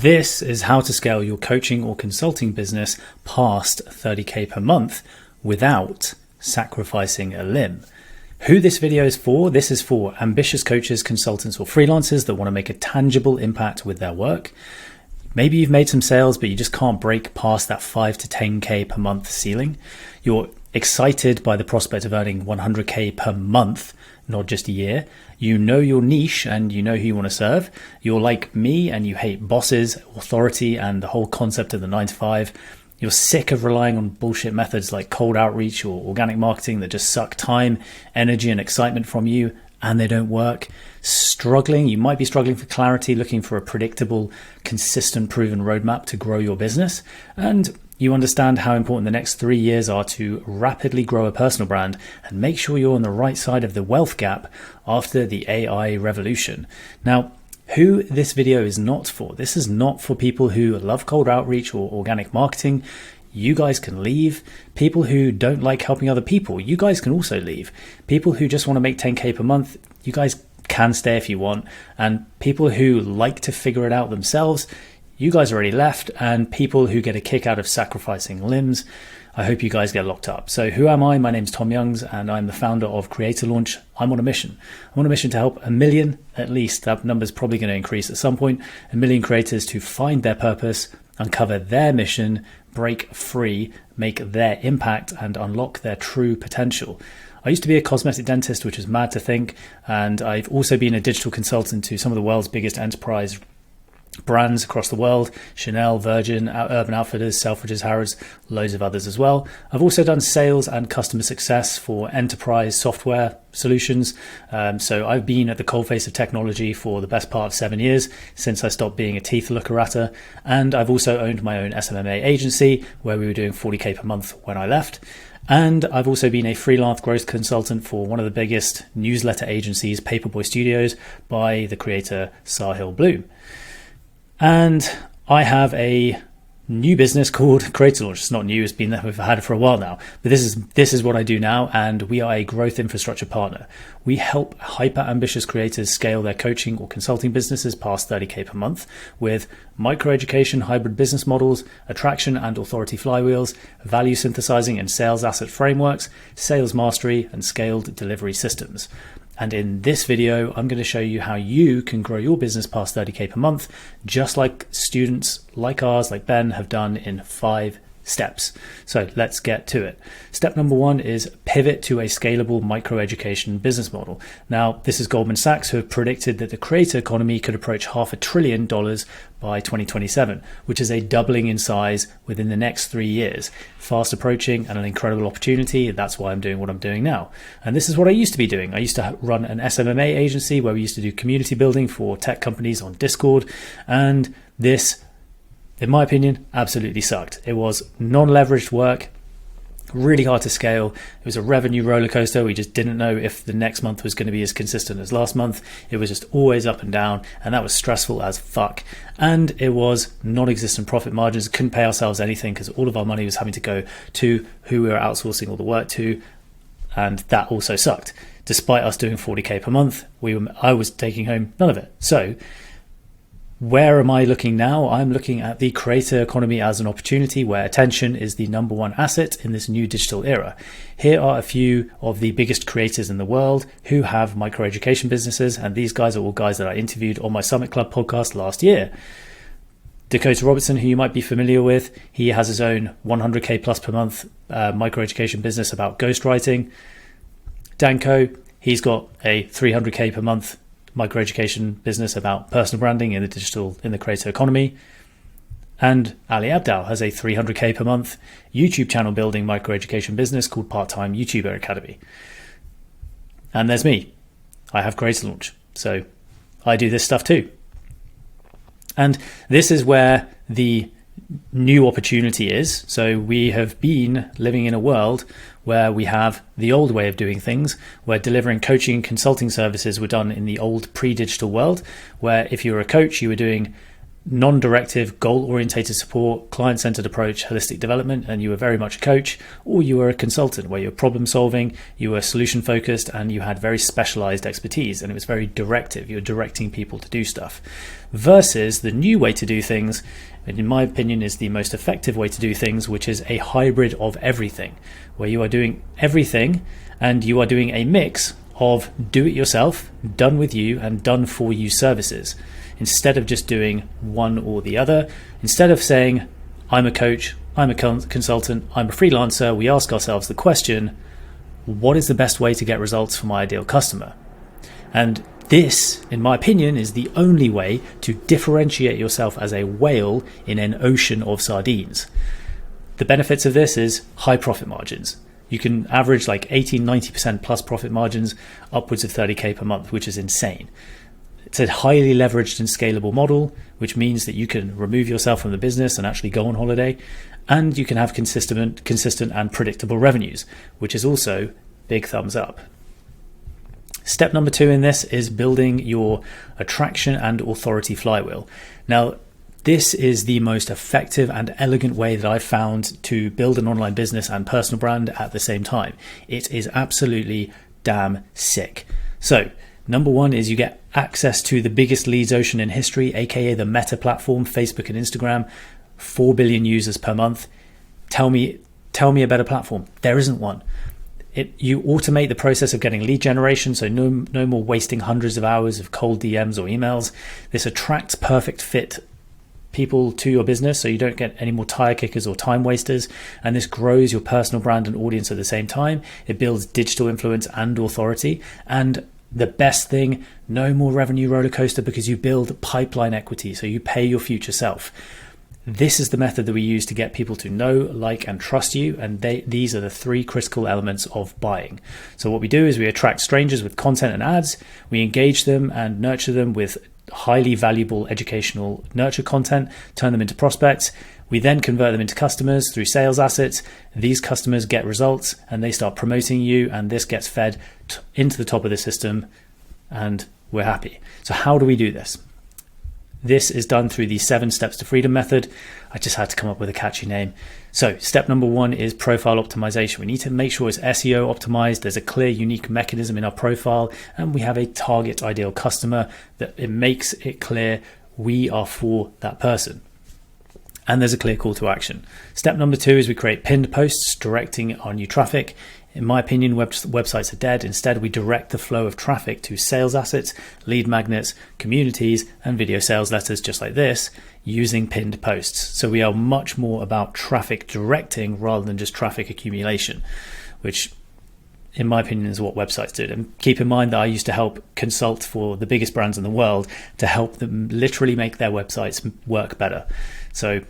This is how to scale your coaching or consulting business past 30K per month without sacrificing a limb. Who this video is for? This is for ambitious coaches, consultants, or freelancers that want to make a tangible impact with their work. Maybe you've made some sales, but you just can't break past that 5 to 10K per month ceiling. You're excited by the prospect of earning 100K per month, not just a year. You know your niche and you know who you want to serve. You're like me and you hate bosses, authority, and the whole concept of the 9 to 5. You're sick of relying on bullshit methods like cold outreach or organic marketing that just suck time, energy, and excitement from you, and they don't work. You might be struggling for clarity, looking for a predictable, consistent, proven roadmap to grow your business. And you understand how important the next 3 years are to rapidly grow a personal brand and make sure you're on the right side of the wealth gap after the AI revolution. Now, who this video is not for. This is not for people who love cold outreach or organic marketing. You guys can leave. People who don't like helping other people, you guys can also leave. People who just want to make 10K per month, you guys can stay if you want. And people who like to figure it out themselves, you guys already left. And people who get a kick out of sacrificing limbs, I hope you guys get locked up. So who am I? My name's Tom Youngs and I'm the founder of CreatorLaunch. I'm on a mission. I'm on a mission to help 1 million, at least, that number's probably going to increase at some point, 1 million creators to find their purpose, uncover their mission, break free, make their impact, and unlock their true potential. I used to be a cosmetic dentist, which is mad to think, and I've also been a digital consultant to some of the world's biggest enterprise brands across the world: Chanel, Virgin, Urban Outfitters, Selfridges, Harrods, loads of others as well. I've also done sales and customer success for enterprise software solutions. So I've been at the coalface of technology for the best part of 7 years since I stopped being a teeth looker-atter. And I've also owned my own SMMA agency where we were doing 40K per month when I left. And I've also been a freelance growth consultant for one of the biggest newsletter agencies, Paperboy Studios, by the creator Sahil Bloom. And I have a new business called CreatorLaunch. It's not new, we've had it for a while now, but this is what I do now, and we are a growth infrastructure partner. We help hyper ambitious creators scale their coaching or consulting businesses past 30K per month with microeducation, hybrid business models, attraction and authority flywheels, value synthesizing and sales asset frameworks, sales mastery, and scaled delivery systems. And in this video, I'm going to show you how you can grow your business past 30K per month, just like students like ours, like Ben, have done in 5 steps. So let's get to it. Step number 1 is pivot to a scalable microeducation business model. Now, this is Goldman Sachs, who have predicted that the creator economy could approach $500 billion by 2027, which is a doubling in size within the next 3 years. Fast approaching and an incredible opportunity. That's why I'm doing what I'm doing now. And this is what I used to be doing. I used to run an SMMA agency where we used to do community building for tech companies on Discord. And this, in my opinion, absolutely sucked. It was non-leveraged work, really hard to scale. It was a revenue roller coaster. We just didn't know if the next month was going to be as consistent as last month. It was just always up and down, and that was stressful as fuck. And it was non-existent profit margins. Couldn't pay ourselves anything because all of our money was having to go to who we were outsourcing all the work to, and that also sucked. Despite us doing 40K per month, I was taking home none of it. So where am I looking now? I'm looking at the creator economy as an opportunity where attention is the number 1 asset in this new digital era. Here are a few of the biggest creators in the world who have microeducation businesses, and these guys are all guys that I interviewed on my Summit Club podcast last year. Dakota Robertson, who you might be familiar with, he has his own 100K plus per month microeducation business about ghostwriting. Danko, he's got a 300K per month microeducation business about personal branding in the creator economy. And Ali Abdal has a 300K per month YouTube channel building microeducation business called Part-Time YouTuber Academy. And there's me. I have CreatorLaunch. So I do this stuff too. And this is where the new opportunity is. So we have been living in a world where we have the old way of doing things, where delivering coaching and consulting services were done in the old pre-digital world, where if you were a coach, you were doing non-directive, goal-orientated support, client-centered approach, holistic development, and you were very much a coach, or you were a consultant where you were problem-solving, you were solution-focused, and you had very specialized expertise, and it was very directive. You were directing people to do stuff. Versus the new way to do things, and in my opinion is the most effective way to do things, which is a hybrid of everything, where you are doing everything and you are doing a mix of do-it-yourself, done with you, and done for you services. Instead of just doing one or the other, instead of saying, I'm a coach, I'm a consultant, I'm a freelancer, we ask ourselves the question, what is the best way to get results for my ideal customer? And this, in my opinion, is the only way to differentiate yourself as a whale in an ocean of sardines. The benefits of this is high profit margins. You can average like 80-90% plus profit margins, upwards of 30K per month, which is insane. It's a highly leveraged and scalable model, which means that you can remove yourself from the business and actually go on holiday, and you can have consistent and predictable revenues, which is also big thumbs up. Step number 2 in this is building your attraction and authority flywheel. Now, this is the most effective and elegant way that I've found to build an online business and personal brand at the same time. It is absolutely damn sick. So, number 1 is you get access to the biggest leads ocean in history, aka the Meta platform, Facebook and Instagram, 4 billion users per month. Tell me a better platform. There isn't one. You automate the process of getting lead generation, so no more wasting hundreds of hours of cold DMs or emails. This attracts perfect fit people to your business, so you don't get any more tire kickers or time wasters, and this grows your personal brand and audience at the same time. It builds digital influence and authority, and the best thing, no more revenue roller coaster, because you build pipeline equity, so you pay your future self. This is the method that we use to get people to know, like, and trust you, and these are the 3 critical elements of buying. So what we do is we attract strangers with content and ads, we engage them and nurture them with highly valuable educational nurture content, turn them into prospects. We then convert them into customers through sales assets. These customers get results and they start promoting you, and this gets fed into the top of the system, and we're happy. So how do we do this? This is done through the 7 steps to freedom method. I just had to come up with a catchy name. So step number 1 is profile optimization. We need to make sure it's SEO optimized. There's a clear, unique mechanism in our profile, and we have a target ideal customer that it makes it clear we are for that person. And there's a clear call to action. Step number 2 is we create pinned posts directing our new traffic. In my opinion, websites are dead. Instead, we direct the flow of traffic to sales assets, lead magnets, communities, and video sales letters just like this using pinned posts. So we are much more about traffic directing rather than just traffic accumulation, which in my opinion is what websites do. And keep in mind that I used to help consult for the biggest brands in the world to help them literally make their websites work better. So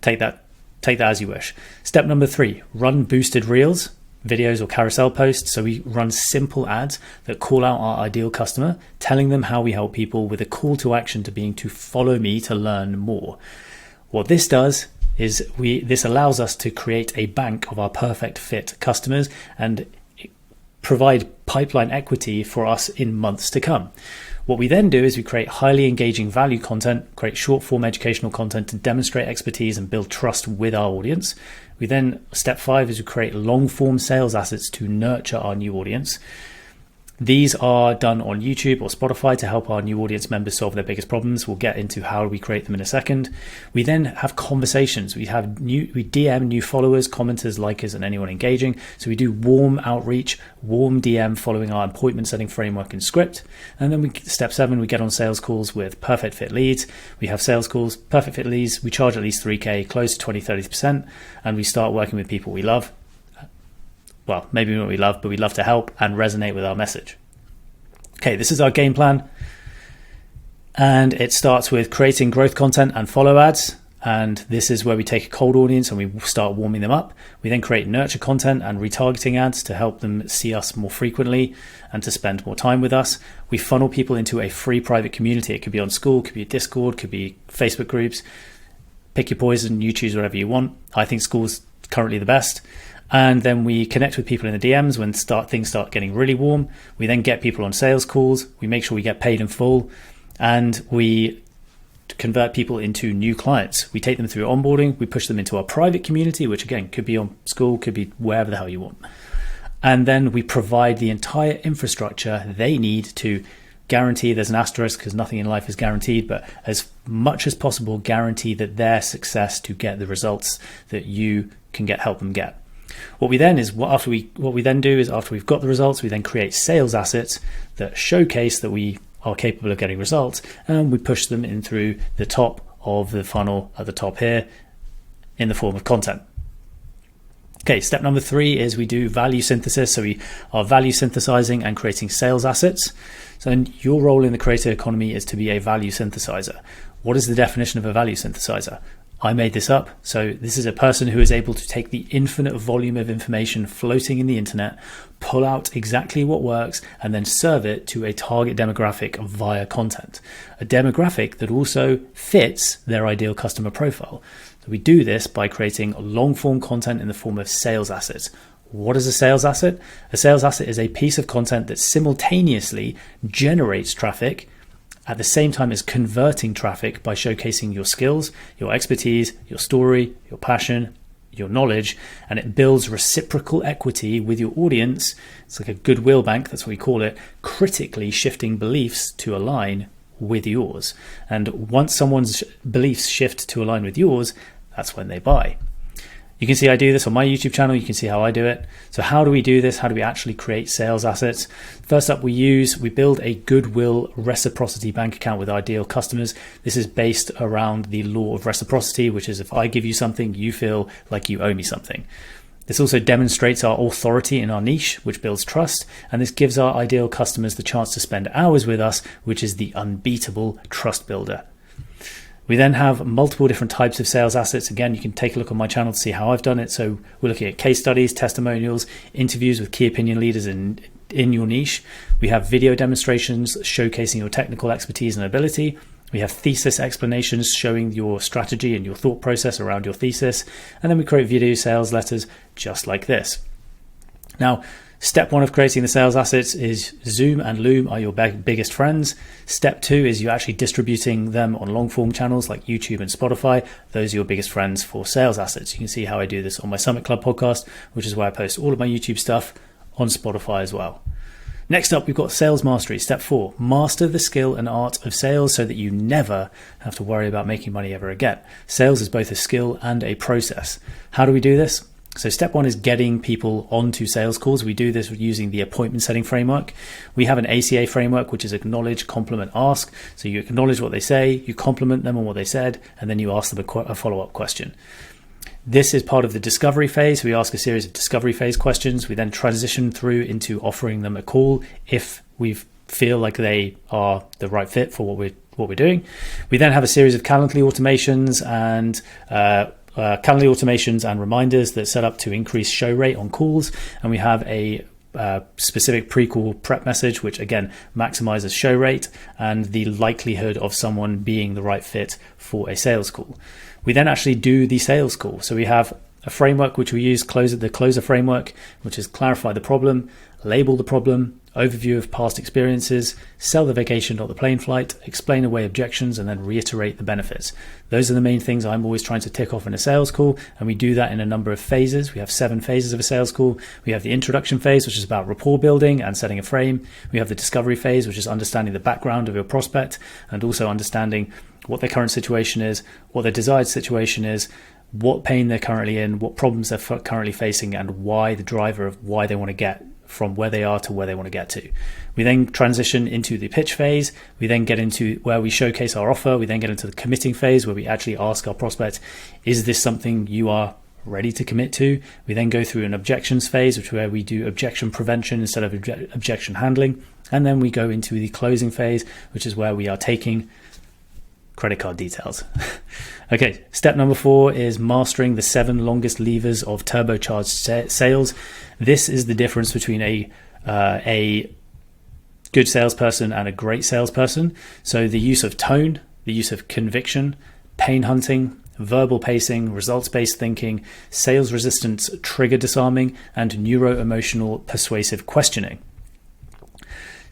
take that as you wish. Step number 3, run boosted reels, videos or carousel posts. So we run simple ads that call out our ideal customer, telling them how we help people, with a call to action to being to follow me to learn more. What this does is this allows us to create a bank of our perfect fit customers and provide pipeline equity for us in months to come. What we then do is we create highly engaging value content, create short form educational content to demonstrate expertise and build trust with our audience. We then, step 5 is we create long form sales assets to nurture our new audience. These are done on YouTube or Spotify to help our new audience members solve their biggest problems. We'll get into how we create them in a second. We then have conversations. We DM new followers, commenters, likers, and anyone engaging. So we do warm outreach, warm DM following our appointment setting framework and script. And then step 7, we get on sales calls with perfect fit leads. We have sales calls, perfect fit leads. We charge at least 3K, close to 20-30%, and we start working with people we love. Well, maybe not we love, but we love to help and resonate with our message. Okay, this is our game plan. And it starts with creating growth content and follow ads. And this is where we take a cold audience and we start warming them up. We then create nurture content and retargeting ads to help them see us more frequently and to spend more time with us. We funnel people into a free private community. It could be on Skool, could be a Discord, could be Facebook groups. Pick your poison, you choose whatever you want. I think Skool's currently the best. And then we connect with people in the DMs when things start getting really warm. We then get people on sales calls. We make sure we get paid in full. And we convert people into new clients. We take them through onboarding, we push them into our private community, which again could be on Skool, could be wherever the hell you want. And then we provide the entire infrastructure they need to guarantee, there's an asterisk because nothing in life is guaranteed, but as much as possible guarantee that their success to get the results that you can help them get. What we then do is after we've got the results, we then create sales assets that showcase that we are capable of getting results, and we push them in through the top of the funnel at the top here in the form of content. Okay, step number 3 is we do value synthesis. So we are value synthesizing and creating sales assets. So your role in the creator economy is to be a value synthesizer. What is the definition of a value synthesizer? I made this up. So this is a person who is able to take the infinite volume of information floating in the internet, pull out exactly what works, and then serve it to a target demographic via content. A demographic that also fits their ideal customer profile. So we do this by creating long form content in the form of sales assets. What is a sales asset? A sales asset is a piece of content that simultaneously generates traffic at the same time as converting traffic by showcasing your skills, your expertise, your story, your passion, your knowledge, and it builds reciprocal equity with your audience. It's like a goodwill bank, that's what we call it, critically shifting beliefs to align with yours. And once someone's beliefs shift to align with yours, that's when they buy. You can see I do this on my YouTube channel. You can see how I do it. So how do we do this? How do we actually create sales assets? First up, we build a goodwill reciprocity bank account with ideal customers. This is based around the law of reciprocity, which is if I give you something, you feel like you owe me something. This also demonstrates our authority in our niche, which builds trust. And this gives our ideal customers the chance to spend hours with us, which is the unbeatable trust builder. We then have multiple different types of sales assets. Again, you can take a look on my channel to see how I've done it. So we're looking at case studies, testimonials, interviews with key opinion leaders in your niche. We have video demonstrations showcasing your technical expertise and ability. We have thesis explanations showing your strategy and your thought process around your thesis. And then we create video sales letters just like this. Now, step 1 of creating the sales assets is Zoom and Loom are your biggest friends. Step 2 is you actually distributing them on long form channels like YouTube and Spotify. Those are your biggest friends for sales assets. You can see how I do this on my Summit Club podcast, which is where I post all of my YouTube stuff on Spotify as well. Next up, we've got sales mastery. Step 4, master the skill and art of sales so that you never have to worry about making money ever again. Sales is both a skill and a process. How do we do this? So step 1 is getting people onto sales calls. We do this using the appointment setting framework. We have an ACA framework, which is acknowledge, compliment, ask. So you acknowledge what they say, you compliment them on what they said, and then you ask them a follow-up question. This is part of the discovery phase. We ask a series of discovery phase questions. We then transition through into offering them a call if we feel like they are the right fit for what we're doing. We then have a series of Calendly automations and reminders that set up to increase show rate on calls, and we have a specific pre-call prep message which again maximizes show rate and the likelihood of someone being the right fit for a sales call. We then actually do the sales call. So we have a framework which we use, the closer framework, which is clarify the problem, label the problem, overview of past experiences, sell the vacation, not the plane flight, explain away objections, and then reiterate the benefits. Those are the main things I'm always trying to tick off in a sales call, and we do that in a number of phases. We have 7 phases of a sales call. We have the introduction phase, which is about rapport building and setting a frame. We have the discovery phase, which is understanding the background of your prospect and also understanding what their current situation is, what their desired situation is, what pain they're currently in, what problems they're currently facing, and why the driver of why they want to get from where they are to where they want to get to. We then transition into the pitch phase. We then get into where we showcase our offer. We then get into the committing phase where we actually ask our prospect, is this something you are ready to commit to? We then go through an objections phase, which is where we do objection prevention instead of objection handling. And then we go into the closing phase, which is where we are taking credit card details. Okay, step number 4 is mastering the 7 longest levers of turbocharged sales. This is the difference between a good salesperson and a great salesperson. So the use of tone, the use of conviction, pain hunting, verbal pacing, results-based thinking, sales resistance, trigger disarming, and neuro-emotional persuasive questioning.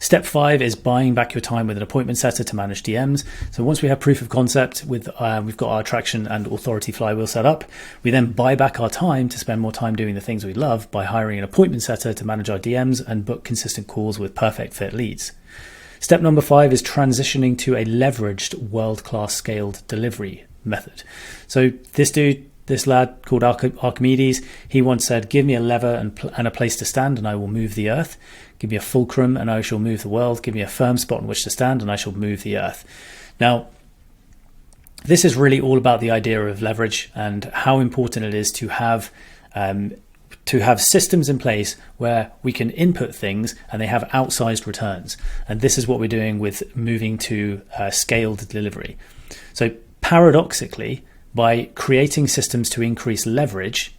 Step 5 is buying back your time with an appointment setter to manage DMs. So once we have proof of concept with we've got our attraction and authority flywheel set up, we then buy back our time to spend more time doing the things we love by hiring an appointment setter to manage our DMs and book consistent calls with perfect fit leads. Step number 5 is transitioning to a leveraged world-class scaled delivery method. So this lad called Archimedes, he once said, give me a lever and a place to stand and I will move the earth. Give me a fulcrum and I shall move the world. Give me a firm spot on which to stand and I shall move the earth. Now, this is really all about the idea of leverage and how important it is to have systems in place where we can input things and they have outsized returns. And this is what we're doing with moving to scaled delivery. So paradoxically, by creating systems to increase leverage,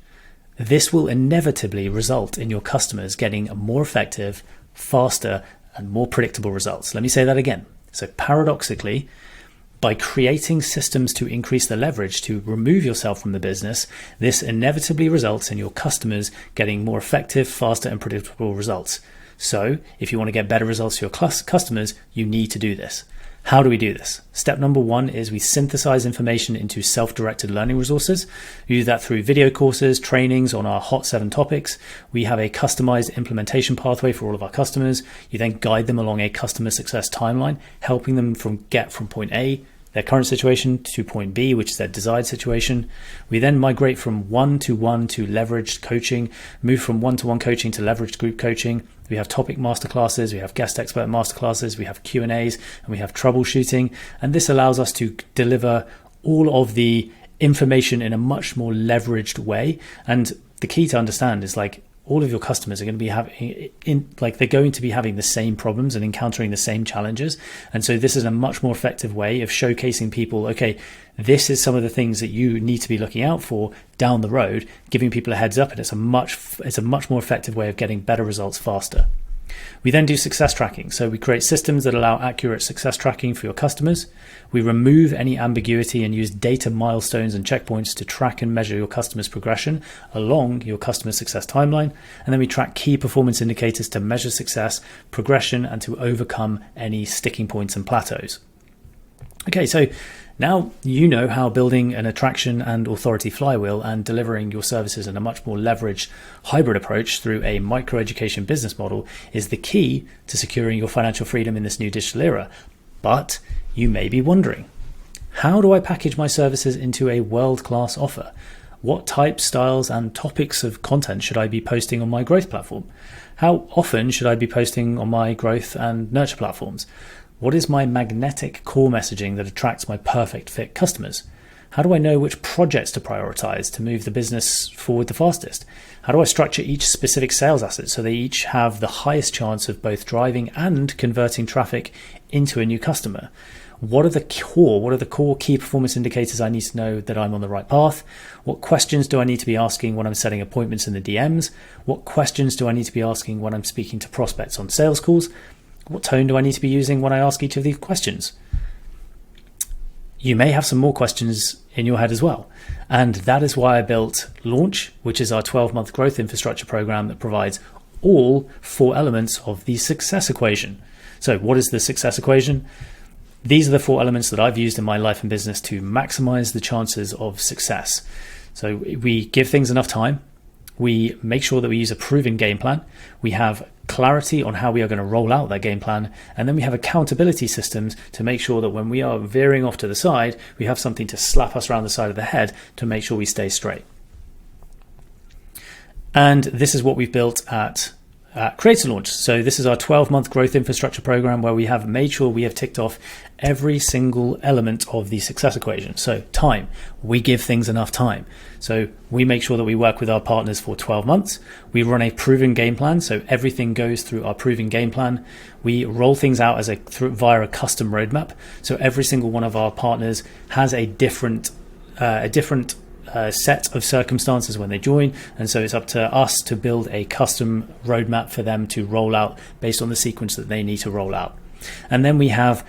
this will inevitably result in your customers getting more effective, faster, and more predictable results. Let me say that again. So paradoxically, by creating systems to increase the leverage to remove yourself from the business, this inevitably results in your customers getting more effective, faster, and predictable results. So if you want to get better results for your customers, you need to do this. How do we do this? Step number 1 is we synthesize information into self-directed learning resources. We do that through video courses, trainings on our hot 7 topics. We have a customized implementation pathway for all of our customers. You then guide them along a customer success timeline, helping them get from point A, their current situation, to point B, which is their desired situation. We then migrate from one-to-one to leveraged coaching, move from one-to-one coaching to leveraged group coaching. We have topic masterclasses, we have guest expert masterclasses, we have Q&As, and we have troubleshooting. And this allows us to deliver all of the information in a much more leveraged way. And the key to understand is all of your customers are going to be they're going to be having the same problems and encountering the same challenges. And so this is a much more effective way of showcasing people, okay, this is some of the things that you need to be looking out for down the road, giving people a heads up, and it's a much more effective way of getting better results faster. We then do success tracking. So we create systems that allow accurate success tracking for your customers. We remove any ambiguity and use data milestones and checkpoints to track and measure your customers' progression along your customer success timeline. And then we track key performance indicators to measure success, progression, and to overcome any sticking points and plateaus. Okay, so now you know how building an attraction and authority flywheel and delivering your services in a much more leveraged hybrid approach through a micro-education business model is the key to securing your financial freedom in this new digital era. But you may be wondering, how do I package my services into a world-class offer? What types, styles, and topics of content should I be posting on my growth platform? How often should I be posting on my growth and nurture platforms? What is my magnetic core messaging that attracts my perfect fit customers? How do I know which projects to prioritize to move the business forward the fastest? How do I structure each specific sales asset so they each have the highest chance of both driving and converting traffic into a new customer? What are the core key performance indicators I need to know that I'm on the right path? What questions do I need to be asking when I'm setting appointments in the DMs? What questions do I need to be asking when I'm speaking to prospects on sales calls? What tone do I need to be using when I ask each of these questions? You may have some more questions in your head as well. And that is why I built Launch, which is our 12-month growth infrastructure program that provides all 4 elements of the success equation. So what is the success equation? These are the 4 elements that I've used in my life and business to maximize the chances of success. So we give things enough time. We make sure that we use a proven game plan. We have clarity on how we are going to roll out that game plan. And then we have accountability systems to make sure that when we are veering off to the side, we have something to slap us around the side of the head to make sure we stay straight. And this is what we've built at CreatorLaunch. So this is our 12-month growth infrastructure program where we have made sure we have ticked off every single element of the success equation. So time, we give things enough time. So we make sure that we work with our partners for 12 months. We run a proven game plan. So everything goes through our proven game plan. We roll things out via a custom roadmap. So every single one of our partners has a different set of circumstances when they join, and so it's up to us to build a custom roadmap for them to roll out based on the sequence that they need to roll out. And then we have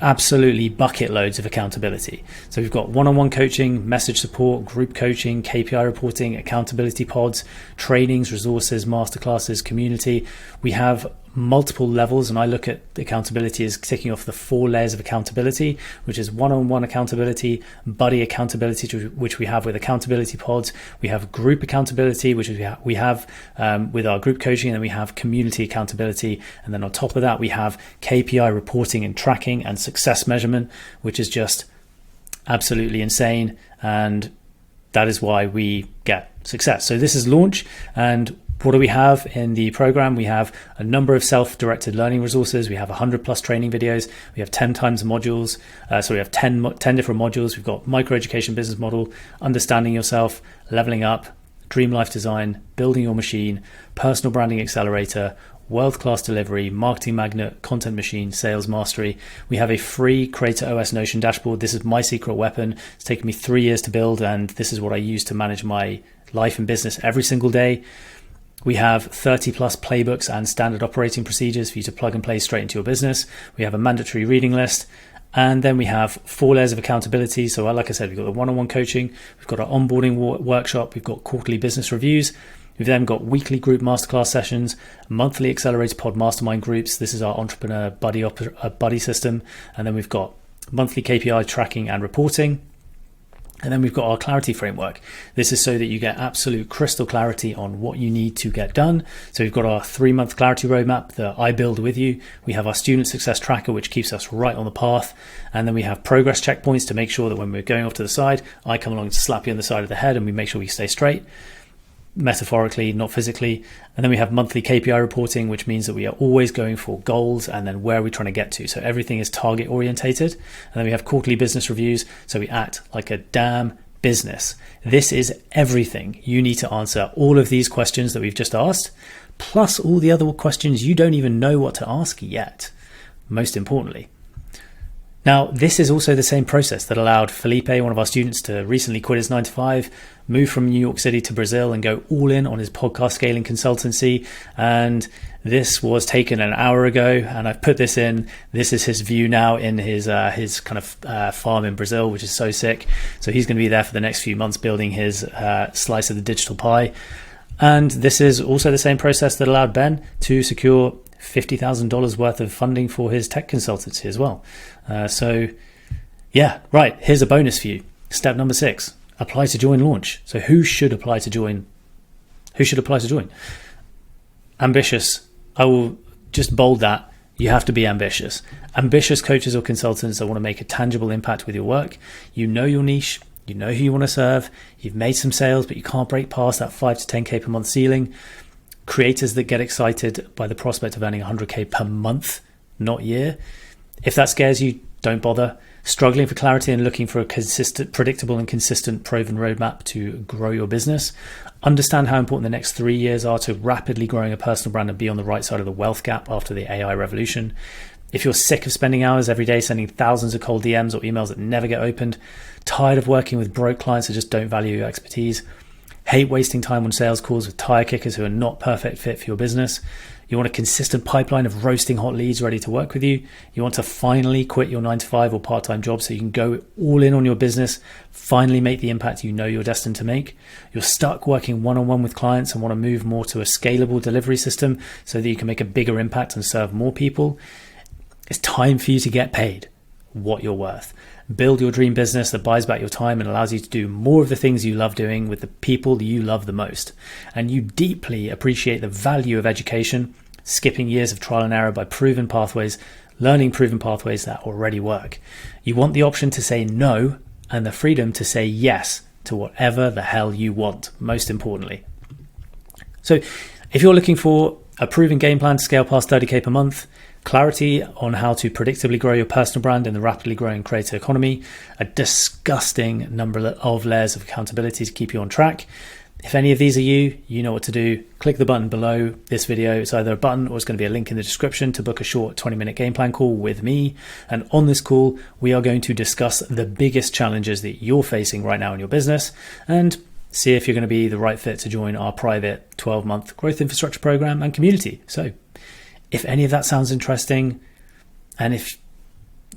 absolutely bucket loads of accountability. So we've got one-on-one coaching, message support, group coaching, KPI reporting, accountability pods, trainings, resources, masterclasses, community. We have multiple levels, and I look at accountability as ticking off the 4 layers of accountability, which is one-on-one accountability, buddy accountability, which we have with accountability pods. We have group accountability, which is we have with our group coaching, and then we have community accountability. And then on top of that, we have KPI reporting and tracking and success measurement, which is just absolutely insane. And that is why we get success. So this is Launch. And what do we have in the program? We have a number of self-directed learning resources. We have 100 plus training videos. We have 10 times modules. So we have 10 different modules. We've got micro education business model, understanding yourself, leveling up, dream life design, building your machine, personal branding accelerator, world-class delivery, marketing magnet, content machine, sales mastery. We have a free Creator OS Notion dashboard. This is my secret weapon. It's taken me 3 years to build, and this is what I use to manage my life and business every single day. We have 30 plus playbooks and standard operating procedures for you to plug and play straight into your business. We have a mandatory reading list. And then we have 4 layers of accountability. So like I said, we've got the one-on-one coaching, we've got our onboarding workshop, we've got quarterly business reviews. We've then got weekly group masterclass sessions, monthly accelerator pod mastermind groups. This is our entrepreneur buddy system. And then we've got monthly KPI tracking and reporting. And then we've got our clarity framework. This is so that you get absolute crystal clarity on what you need to get done. So we've got our 3-month clarity roadmap that I build with you. We have our student success tracker, which keeps us right on the path. And then we have progress checkpoints to make sure that when we're going off to the side, I come along to slap you on the side of the head and we make sure we stay straight, metaphorically, not physically. And then we have monthly KPI reporting, which means that we are always going for goals and then where are we trying to get to. So everything is target orientated. And then we have quarterly business reviews. So we act like a damn business. This is everything you need to answer all of these questions that we've just asked, plus all the other questions you don't even know what to ask yet, most importantly. Now, this is also the same process that allowed Felipe, one of our students, to recently quit his 9-to-5, move from New York City to Brazil and go all in on his podcast scaling consultancy. And this was taken an hour ago, and I've put this in. This is his view now in his kind of farm in Brazil, which is so sick. So he's going to be there for the next few months building his slice of the digital pie. And this is also the same process that allowed Ben to secure $50,000 worth of funding for his tech consultancy as well. So yeah, right. Here's a bonus for you. Step number 6, apply to join Launch. So who should apply to join? Ambitious. I will just bold that. You have to be ambitious. Ambitious coaches or consultants that want to make a tangible impact with your work. You know your niche. You know who you want to serve. You've made some sales, but you can't break past that 5 to 10K per month ceiling. Creators that get excited by the prospect of earning 100K per month, not year. If that scares you, don't bother. Struggling for clarity and looking for a consistent, predictable and consistent proven roadmap to grow your business. Understand how important the next 3 years are to rapidly growing a personal brand and be on the right side of the wealth gap after the AI revolution. If you're sick of spending hours every day sending thousands of cold DMs or emails that never get opened, tired of working with broke clients that just don't value your expertise, hate wasting time on sales calls with tire kickers who are not perfect fit for your business, you want a consistent pipeline of roasting hot leads ready to work with you, you want to finally quit your 9-to-5 or part-time job so you can go all in on your business, finally make the impact you know you're destined to make, you're stuck working one-on-one with clients and want to move more to a scalable delivery system so that you can make a bigger impact and serve more people, it's time for you to get paid what you're worth. Build your dream business that buys back your time and allows you to do more of the things you love doing with the people you love the most. And you deeply appreciate the value of education, skipping years of trial and error by proven pathways, learning proven pathways that already work. You want the option to say no and the freedom to say yes to whatever the hell you want, most importantly. So if you're looking for a proven game plan to scale past 30K per month, clarity on how to predictably grow your personal brand in the rapidly growing creator economy, a disgusting number of layers of accountability to keep you on track. If any of these are you, you know what to do. Click the button below this video. It's either a button or it's going to be a link in the description to book a short 20-minute game plan call with me. And on this call, we are going to discuss the biggest challenges that you're facing right now in your business and see if you're going to be the right fit to join our private 12-month growth infrastructure program and community. So if any of that sounds interesting, and if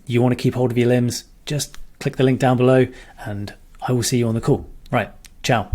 you want to keep hold of your limbs, just click the link down below and I will see you on the call. Right, ciao.